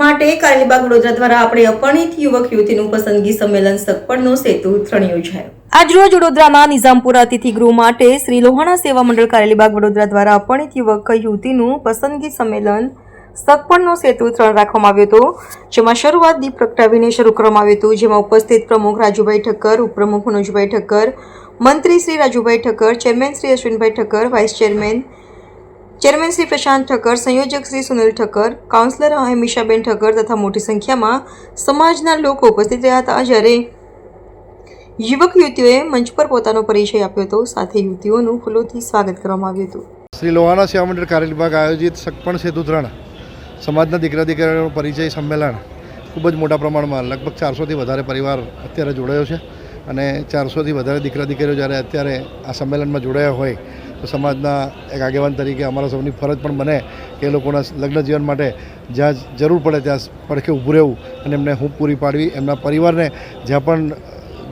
માટે કારેલીબાગ વડોદરા દ્વારા આપણે અપરિણીત યુવક યુવતીનું પસંદગી સંમેલન સગપડનો સેતુ 3 યોજાયો। આજરોજ વડોદરાના નિઝામપુરા અતિથિ ગૃહ માટે શ્રી લોહાણા સેવા મંડળ કારેલીબાગ વડોદરા દ્વારા અપરિણીત યુવક યુવતીનું પસંદગી સંમેલન સગપડનો સેતુ 3 રાખવામાં આવ્યો હતો, જેમાં શરૂઆત દીપ પ્રગટાવીને શરૂ કરવામાં આવ્યું હતું, જેમાં ઉપસ્થિત પ્રમુખ રાજુભાઈ ઠક્કર, ઉપપ્રમુખ મનોજભાઈ ઠક્કર, મંત્રી શ્રી રાજુભાઈ ઠક્કર, ચેરમેન શ્રી અશ્વિનભાઈ ઠક્કર, વાઇસ ચેરમેન શ્રી પ્રશાંત ઠક્કર, સંયોજક શ્રી સુનિલ ઠક્કર, કાઉન્સિલર હેમિશાબેન ઠક્કર તથા મોટી સંખ્યામાં સમાજના લોકો ઉપસ્થિત રહ્યા હતા। જ્યારે યુવક યુવતીઓએ મંચ પર પોતાનો પરિચય આપ્યો હતો, સાથે યુવતીઓનું ફૂલોથી સ્વાગત કરવામાં આવ્યું હતું। શ્રી લોહાણા સેવા મંડળ કારેલીબાગ આયોજિત સગપણ સેતુ 3 સમાજના દીકરા દીકરીઓનો પરિચય સંમેલન ખૂબ જ મોટા પ્રમાણમાં લગભગ 400થી વધારે પરિવાર અત્યારે જોડાયો છે અને 400થી વધારે દીકરા દીકરીઓ જ્યારે અત્યારે આ સંમેલનમાં જોડાયા હોય તો સમાજના એક આગેવાન તરીકે અમારા સૌની ફરજ પણ બને કે એ લોકોના લગ્ન જીવન માટે જ્યાં જરૂર પડે ત્યાં પડખે ઊભું રહેવું અને એમને હૂંફ પૂરી પાડવી, એમના પરિવારને જ્યાં પણ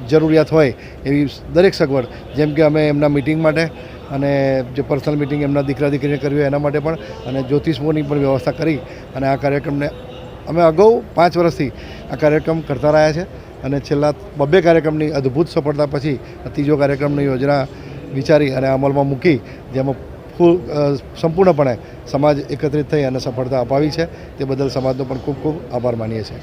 જરૂરિયાત હોય એવી દરેક સગવડ, જેમ કે અમે એમના મિટિંગ માટે અને જે પર્સનલ મિટિંગ એમના દીકરા દીકરીને કરવી હોય એના માટે પણ અને જ્યોતિષોની પણ વ્યવસ્થા કરી અને આ કાર્યક્રમને અમે અગાઉ 5 વર્ષથી આ કાર્યક્રમ કરતા રહ્યા છે અને છેલ્લા 2 કાર્યક્રમની અદ્ભુત સફળતા પછી ત્રીજો કાર્યક્રમની યોજના વિચારી અને અમલમાં મૂકી, જેમાં સંપૂર્ણપણે સમાજ એકત્રિત થઈ અને સફળતા અપાવી છે। તે બદલ સમાજનો પણ ખૂબ ખૂબ આભાર માનીએ છીએ।